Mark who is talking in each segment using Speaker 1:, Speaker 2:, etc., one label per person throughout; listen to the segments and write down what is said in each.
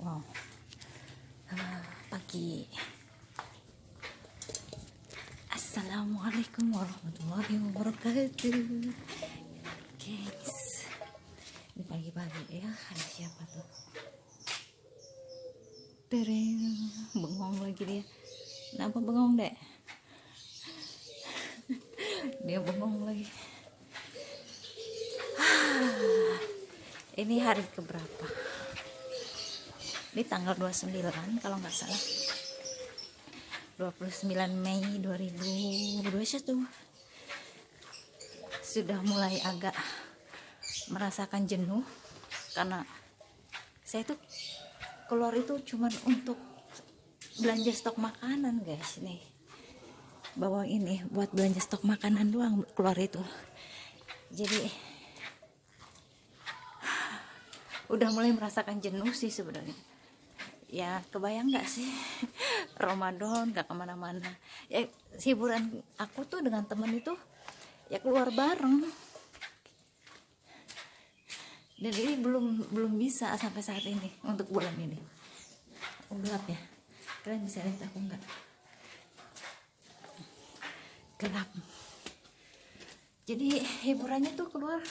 Speaker 1: Wow. Pagi. Assalamualaikum warahmatullahi wabarakatuh. Guys, ini pagi-pagi ya, ada siapa tuh? Tereng, bengong lagi dia. Kenapa bengong, Dek? Dia bengong lagi. Ini hari keberapa? Ini tanggal 29 kalau nggak salah. 29 Mei 2021. Sudah mulai agak merasakan jenuh karena saya tuh keluar itu cuman untuk belanja stok makanan, guys. Nih, bawa ini buat belanja stok makanan doang keluar itu. Jadi udah mulai merasakan jenuh sih sebenarnya. Ya kebayang nggak sih Ramadan nggak kemana-mana ya. Hiburan aku tuh dengan temen itu ya keluar bareng, dan ini belum bisa sampai saat ini untuk bulan ini. Gelap ya, kalian bisa lihat aku nggak? Gelap. Jadi hiburannya tuh keluar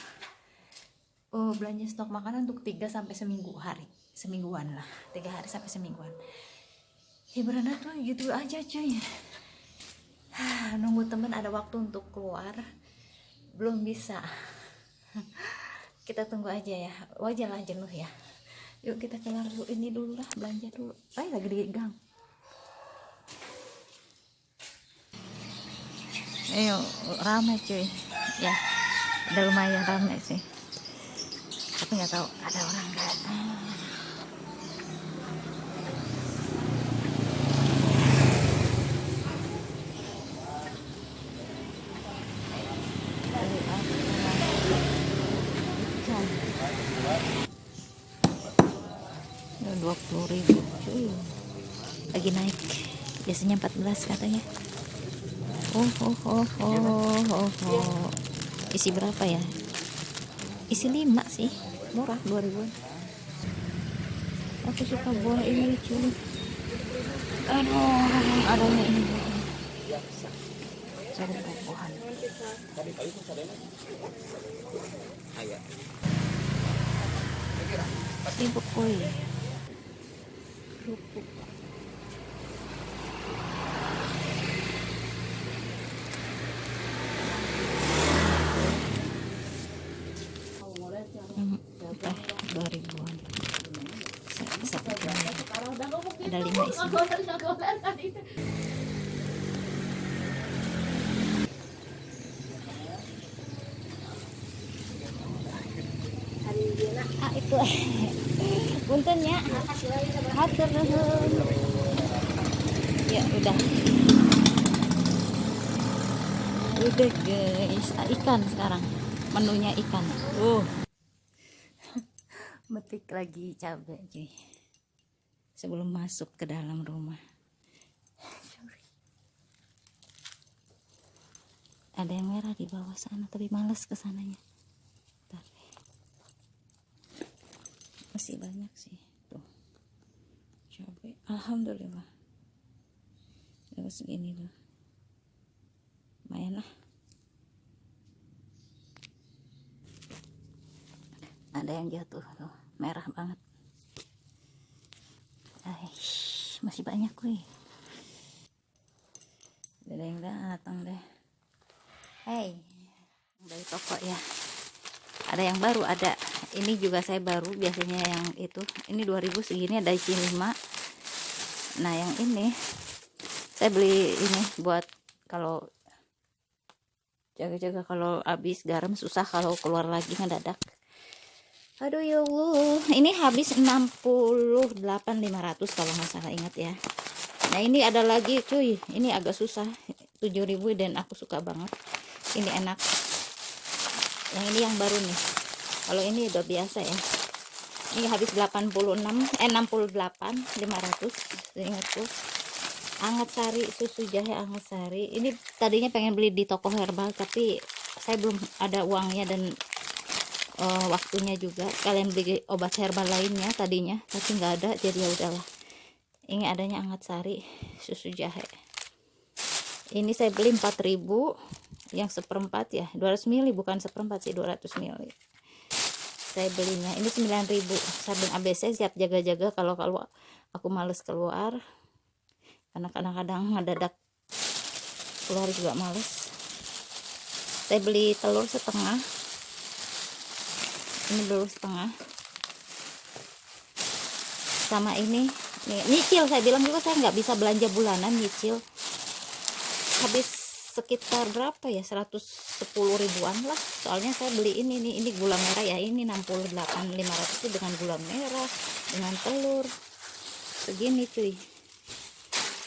Speaker 1: belanja stok makanan untuk 3 sampai semingguan lah, 3 hari sampai semingguan. Hiburannya tuh gitu aja cuy. Nunggu temen ada waktu untuk keluar belum bisa. Kita tunggu aja ya, wajar lah jenuh ya. Yuk kita keluar dulu, ini dulu lah, belanja dulu. Lagi di gang. Ayo, ramai cuy ya, udah lumayan ramai sih, tapi nggak tahu ada orang nggak. Udah 20.000 cuy, lagi naik, biasanya 14 katanya. Isi berapa ya? Isi 5 sih, murah, 2.000-an. Aku suka buah ini cuy. Aduh, adanya ini cari buah-buahan. Sibuk koi, kerupuk. Teh 2.000-an. Ada 5 isi. Itu puntennya hatur nuhun. Ya udah guys, ikan sekarang menunya ikan. Metik lagi cabai cuy sebelum masuk ke dalam rumah. Ada yang merah di bawah sana tapi males ke sananya. Masih banyak sih tuh cabai, alhamdulillah. Dapat segini tuh lumayan lah. Ada yang jatuh tuh merah banget. Masih banyak kuy. Ada yang datang deh. Hey, dari toko ya. Ada yang baru, ada ini juga saya baru. Biasanya yang itu ini 2.000 segini, ada isi 5. Nah yang ini saya beli ini buat kalau jaga-jaga kalau habis garam, susah kalau keluar lagi mendadak. Aduh ya Allah, ini habis 68.500 kalau nggak salah, ingat ya. Nah ini ada lagi cuy, ini agak susah, 7.000 dan aku suka banget. Ini enak. Yang ini yang baru nih. Kalau ini udah biasa ya. Ini habis 68.500. Ingatku. Anget Sari, susu jahe Anget Sari. Ini tadinya pengen beli di toko herbal tapi saya belum ada uangnya dan waktunya juga. Kalian beli obat herbal lainnya tadinya tapi nggak ada, jadi ya udahlah, ini adanya Angat Sari susu jahe. Ini saya beli 4.000 yang seperempat ya, 200 ml, bukan seperempat sih, 200 ml saya belinya. Ini 9.000. Sabun ABC siap jaga-jaga kalau aku males keluar, karena kadang-kadang ngedadak keluar juga males. Saya beli telur setengah, ini telur setengah, sama ini nyicil. Saya bilang juga saya nggak bisa belanja bulanan, nyicil habis sekitar berapa ya, 110 ribuan lah. Soalnya saya beli ini gula merah ya, ini 68.500 itu dengan gula merah, dengan telur segini cuy,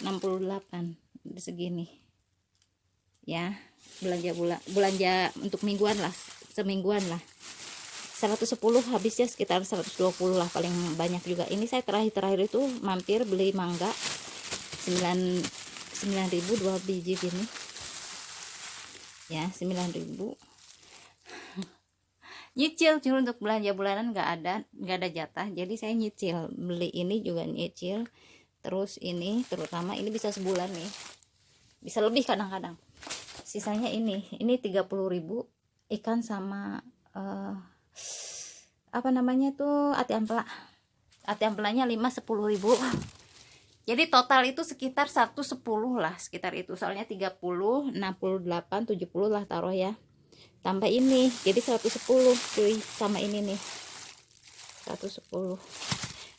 Speaker 1: 68 segini ya. Belanja untuk mingguan lah, semingguan lah, 110 habisnya sekitar 120 lah paling banyak juga. Ini saya terakhir itu mampir beli mangga 9.000 2 biji gini ya, 9.000 nyicil. Cuma untuk belanja bulanan nggak ada jatah, jadi saya nyicil. Beli ini juga nyicil, terus ini terutama ini bisa sebulan nih, bisa lebih kadang-kadang. Sisanya ini 30.000 ikan sama apa namanya tuh, ati ampelanya 5-10.000. Jadi total itu sekitar 110 lah, sekitar itu. Soalnya 30, 68, 70 lah taruh ya. Tambah ini, jadi 110 cuy, sama ini nih 110.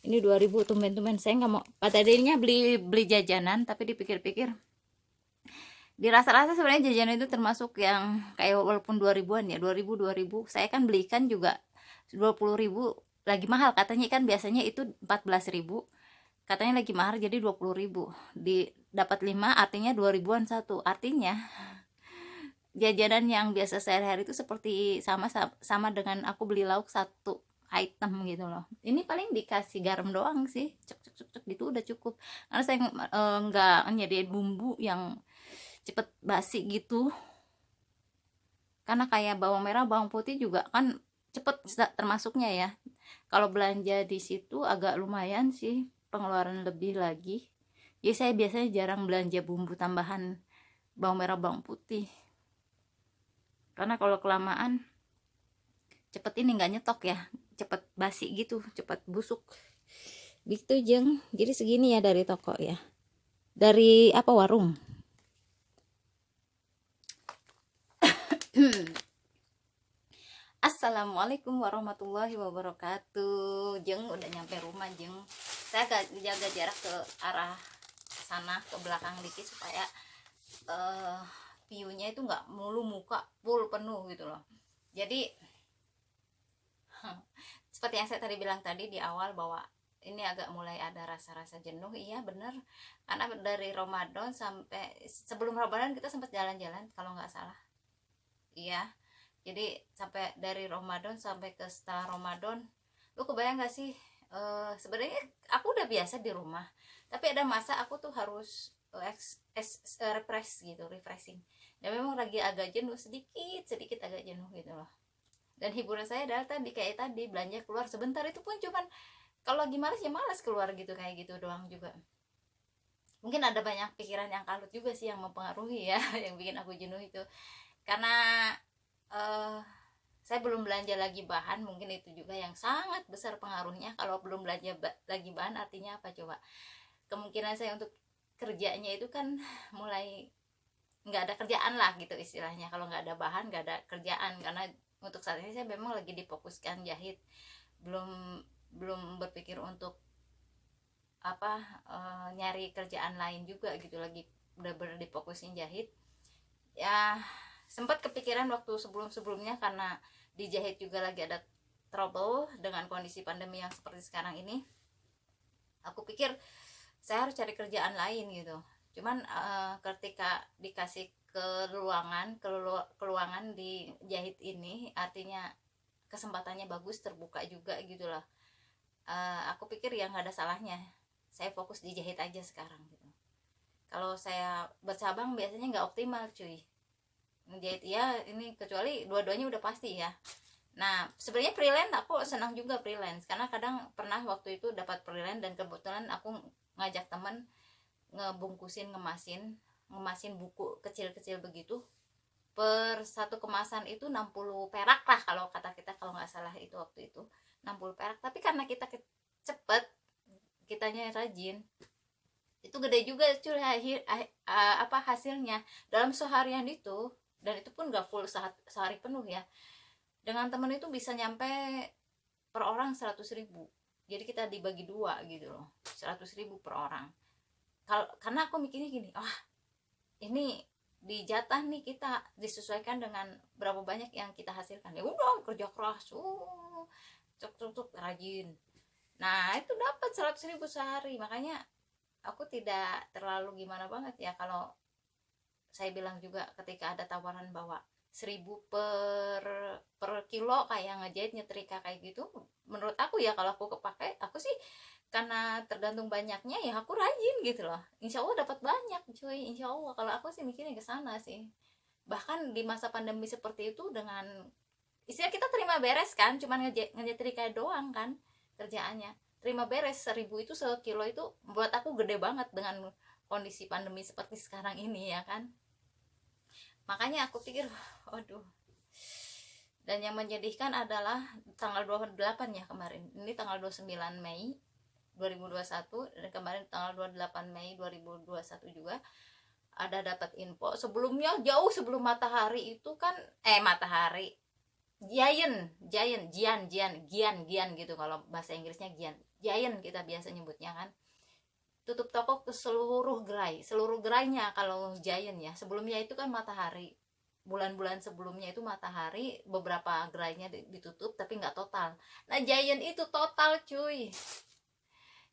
Speaker 1: Ini 2.000, tumben-tumben. Saya nggak mau, pada dirinya beli jajanan, tapi dipikir-pikir, dirasa-rasa sebenarnya jajanan itu termasuk yang kayak walaupun 2.000-an ya, 2.000. Saya kan beli ikan juga 20.000, lagi mahal katanya. Ikan biasanya itu 14.000. Katanya lagi mahal jadi 20.000, dapat 5 artinya 2.000-an satu. Artinya jajanan yang biasa sehari-hari itu seperti sama dengan aku beli lauk satu item gitu loh. Ini paling dikasih garam doang sih, cek gitu udah cukup. Karena saya nggak nyediain bumbu yang cepet basi gitu, karena kayak bawang merah, bawang putih juga kan cepet termasuknya ya. Kalau belanja di situ agak lumayan sih, pengeluaran lebih lagi. Jadi saya biasanya jarang belanja bumbu tambahan bawang merah, bawang putih, karena kalau kelamaan cepet ini nggak nyetok ya, cepet basi gitu, cepet busuk gitu jeng. Jadi segini ya dari toko ya, dari apa, warung. Assalamualaikum warahmatullahi wabarakatuh. Jeng udah nyampe rumah jeng. Saya agak jaga jarak ke arah sana, ke belakang dikit, supaya view-nya itu nggak mulu muka full penuh gitu loh. Jadi seperti yang saya tadi bilang tadi di awal, bahwa ini agak mulai ada rasa-rasa jenuh. Iya bener, karena dari Ramadan sampai sebelum Ramadan kita sempat jalan-jalan kalau nggak salah. Iya, jadi sampai dari Ramadan sampai ke setelah Ramadan, lu kebayang gak sih, sebenarnya aku udah biasa di rumah, tapi ada masa aku tuh harus refreshing, dan memang lagi agak jenuh, sedikit agak jenuh gitu loh. Dan hiburan saya adalah tadi, kayak tadi belanja keluar sebentar, itu pun cuman kalau lagi malas ya malas keluar gitu, kayak gitu doang juga. Mungkin ada banyak pikiran yang kalut juga sih yang mempengaruhi ya yang bikin aku jenuh itu, karena saya belum belanja lagi bahan. Mungkin itu juga yang sangat besar pengaruhnya. Kalau belum belanja lagi bahan artinya apa coba, kemungkinan saya untuk kerjanya itu kan mulai nggak ada kerjaan lah gitu istilahnya. Kalau nggak ada bahan nggak ada kerjaan, karena untuk saat ini saya memang lagi difokuskan jahit, belum berpikir untuk apa, nyari kerjaan lain juga gitu, lagi bener-bener difokusin jahit ya. Sempat kepikiran waktu sebelum-sebelumnya, karena di jahit juga lagi ada trouble dengan kondisi pandemi yang seperti sekarang ini. Aku pikir saya harus cari kerjaan lain gitu. Cuman ketika dikasih keluangan di jahit ini, artinya kesempatannya bagus, terbuka juga gitu loh. Aku pikir ya nggak ada salahnya saya fokus di jahit aja sekarang gitu. Kalau saya bercabang biasanya nggak optimal cuy. Menjahit ya ini, kecuali dua-duanya udah pasti ya. Nah, sebenarnya freelance aku senang juga freelance, karena kadang pernah waktu itu dapat freelance dan kebetulan aku ngajak temen ngebungkusin, ngemasin buku kecil-kecil begitu. Per satu kemasan itu 60 perak lah kalau kata kita, kalau nggak salah itu waktu itu 60 perak. Tapi karena kita cepet, kitanya rajin, itu gede juga cuy apa hasilnya dalam seharian itu. Dan itu pun gak full sehari penuh ya. Dengan temen itu bisa nyampe per orang 100.000. Jadi kita dibagi dua gitu loh, 100.000 per orang. Karena aku mikirnya gini, ini dijatah nih, kita disesuaikan dengan berapa banyak yang kita hasilkan. Ya udah, kerja keras, cuk cuk cuk, rajin. Nah itu dapat 100.000 sehari. Makanya aku tidak terlalu gimana banget ya kalau saya bilang juga ketika ada tawaran bahwa 1.000 per kilo kayak ngejahit, nyetrika kayak gitu. Menurut aku ya, kalau aku kepake, aku sih karena tergantung banyaknya ya aku rajin gitu loh, insya Allah dapat banyak cuy, insya Allah. Kalau aku sih mikirnya ke sana sih. Bahkan di masa pandemi seperti itu, dengan istilah kita terima beres kan, cuman ngejetrika doang kan kerjaannya, terima beres 1.000 itu sekilo, itu buat aku gede banget dengan kondisi pandemi seperti sekarang ini ya kan. Makanya aku pikir, waduh. Dan yang menyedihkan adalah tanggal 28 ya kemarin, ini tanggal 29 Mei 2021, dan kemarin tanggal 28 Mei 2021 juga ada dapat info. Sebelumnya, jauh sebelum matahari itu kan, matahari, Gian gitu kalau bahasa Inggrisnya, Giant kita biasa nyebutnya kan, tutup toko ke seluruh gerainya kalau Giant ya. Sebelumnya itu kan matahari, bulan-bulan sebelumnya itu matahari, beberapa gerainya ditutup tapi nggak total. Nah Giant itu total cuy,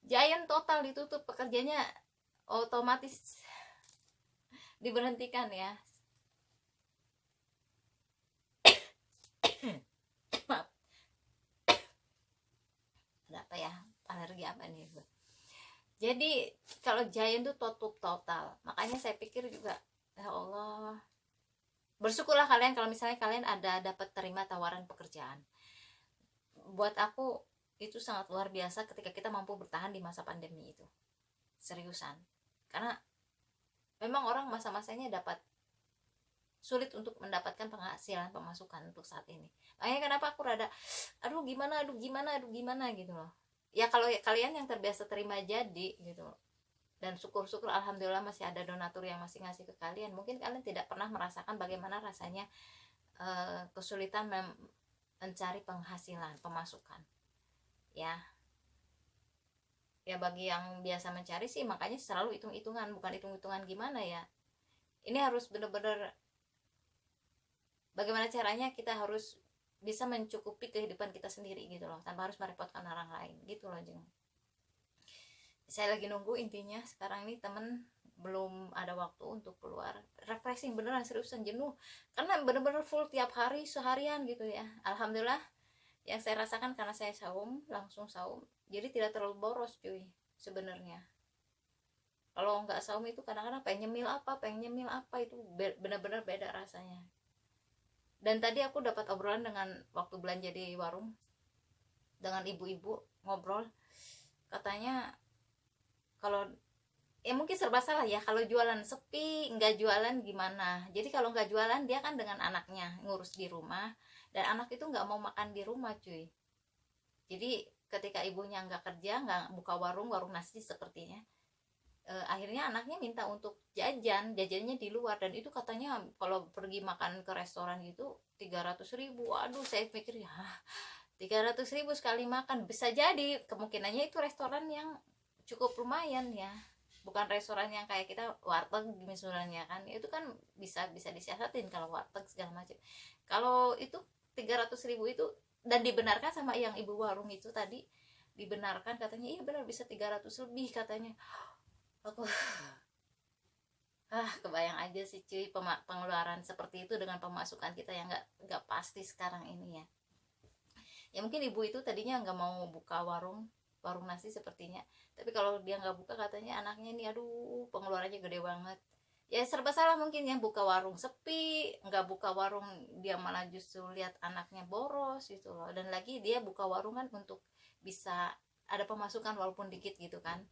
Speaker 1: Giant total ditutup, pekerjanya otomatis diberhentikan ya. Maaf, ada apa ya, alergi apa nih gue. Jadi kalau Giant tuh tutup total. Makanya saya pikir juga, ya Allah, bersyukurlah kalian kalau misalnya kalian ada dapat terima tawaran pekerjaan. Buat aku itu sangat luar biasa ketika kita mampu bertahan di masa pandemi itu, seriusan. Karena memang orang masa-masanya dapat sulit untuk mendapatkan penghasilan, pemasukan untuk saat ini. Makanya kenapa aku rada aduh gimana gitu loh. Ya kalau kalian yang terbiasa terima jadi gitu loh. Dan syukur-syukur alhamdulillah masih ada donatur yang masih ngasih ke kalian. Mungkin kalian tidak pernah merasakan bagaimana rasanya kesulitan mencari penghasilan, pemasukan. Ya bagi yang biasa mencari sih, makanya selalu hitung-hitungan, bukan hitung-hitungan gimana ya. Ini harus benar-benar bagaimana caranya kita harus bisa mencukupi kehidupan kita sendiri gitu loh, tanpa harus merepotkan orang lain gitu loh Jeng. Saya lagi nunggu, intinya sekarang ini temen belum ada waktu untuk keluar refreshing, beneran seriusan jenuh karena bener-bener full tiap hari seharian gitu ya. Alhamdulillah yang saya rasakan karena saya langsung saum, jadi tidak terlalu boros cuy sebenarnya. Kalau nggak saum itu kadang-kadang pengen nyemil apa itu benar-benar beda rasanya. Dan tadi aku dapat obrolan dengan waktu belanja di warung dengan ibu-ibu, ngobrol, katanya kalau mungkin serba salah ya, kalau jualan sepi, nggak jualan gimana. Jadi kalau nggak jualan, dia kan dengan anaknya ngurus di rumah, dan anak itu nggak mau makan di rumah cuy. Jadi ketika ibunya nggak kerja, nggak buka warung nasi sepertinya, akhirnya anaknya minta untuk jajannya di luar. Dan itu katanya kalau pergi makan ke restoran gitu 300.000. Aduh, saya pikir ya 300.000 sekali makan, bisa jadi kemungkinannya itu restoran yang cukup lumayan ya, bukan restoran yang kayak kita warteg misalnya kan. Itu kan bisa disiasatin kalau warteg segala macam. Kalau itu 300.000 itu, dan dibenarkan sama yang ibu warung itu tadi, dibenarkan katanya, iya benar bisa 300 lebih katanya. Aku kebayang aja sih cuy, pengeluaran seperti itu dengan pemasukan kita yang nggak pasti sekarang ini ya. Ya mungkin ibu itu tadinya nggak mau buka warung nasi sepertinya, tapi kalau dia nggak buka katanya anaknya ini aduh pengeluarannya gede banget. Ya serba salah, mungkin yang buka warung sepi, nggak buka warung dia malah justru lihat anaknya boros gitu loh. Dan lagi dia buka warung kan untuk bisa ada pemasukan walaupun dikit gitu kan.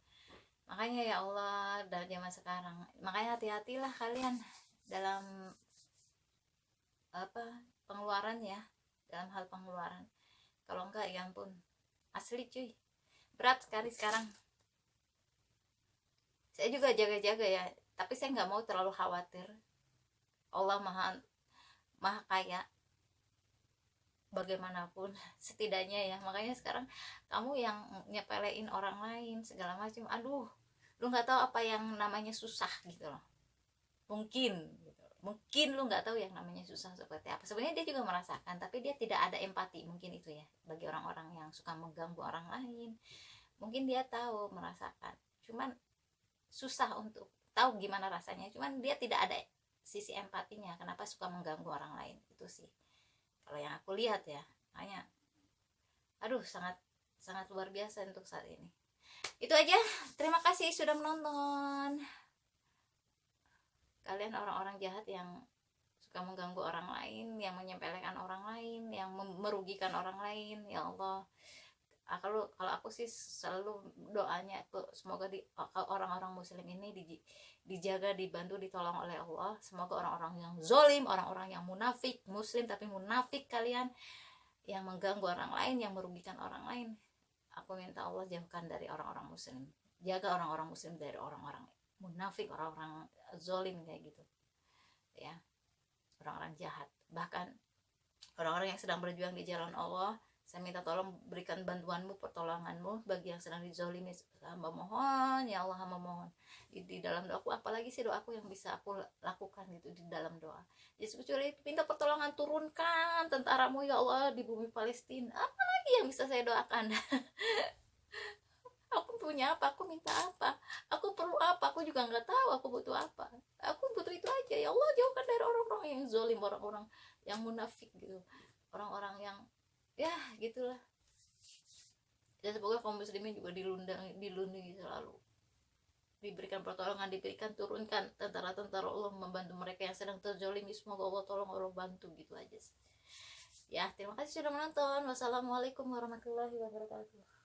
Speaker 1: Makanya ya Allah, dari zaman sekarang makanya hati-hatilah kalian dalam apa pengeluaran ya, dalam hal pengeluaran. Kalau enggak ya ampun, asli cuy, berat sekali sekarang. Saya juga jaga-jaga ya, tapi saya nggak mau terlalu khawatir. Allah maha maha kaya bagaimanapun setidaknya ya. Makanya sekarang kamu yang nyepelein orang lain segala macam, aduh, lu nggak tahu apa yang namanya susah gitu loh. Mungkin gitu. Mungkin lu nggak tahu yang namanya susah seperti apa. Sebenarnya dia juga merasakan, tapi dia tidak ada empati, mungkin itu ya. Bagi orang-orang yang suka mengganggu orang lain, mungkin dia tahu merasakan, cuman susah untuk tahu gimana rasanya. Cuman dia tidak ada sisi empatinya, kenapa suka mengganggu orang lain. Itu sih kalau yang aku lihat ya. Makanya aduh, sangat sangat luar biasa untuk saat ini. Itu aja, terima kasih sudah menonton. Kalian orang-orang jahat yang suka mengganggu orang lain, yang menyepelekan orang lain, yang merugikan orang lain, ya Allah. Kalau aku sih selalu doanya tuh semoga orang-orang muslim ini dijaga, dibantu, ditolong oleh Allah. Semoga orang-orang yang zolim, orang-orang yang munafik, muslim tapi munafik kalian, yang mengganggu orang lain, yang merugikan orang lain, aku minta Allah jauhkan dari orang-orang muslim. Jaga orang-orang muslim dari orang-orang munafik, orang-orang zolim kayak gitu ya, orang-orang jahat. Bahkan orang-orang yang sedang berjuang di jalan Allah, saya minta tolong berikan bantuanmu, pertolonganmu bagi yang sedang dizolimi. Hamba mohon ya Allah, hamba mohon di dalam doaku, apalagi sih doaku yang bisa aku lakukan gitu di dalam doa. Jadi kecuali minta pertolongan, turunkan tentaramu ya Allah di bumi Palestina. Apalagi yang bisa saya doakan? Aku punya apa, aku minta apa, aku perlu apa, aku juga nggak tahu aku butuh apa. Aku butuh itu aja, ya Allah jauhkan dari orang-orang yang zolim, orang-orang yang munafik gitu, orang-orang yang ya gitulah. Dan semoga kaum muslimin juga dilindungi selalu, diberikan pertolongan, diberikan turunkan tentara-tentara Allah membantu mereka yang sedang terzolimi. Semoga Allah tolong, Allah bantu, gitu aja sih. Ya, terima kasih sudah menonton. Wassalamualaikum warahmatullahi wabarakatuh.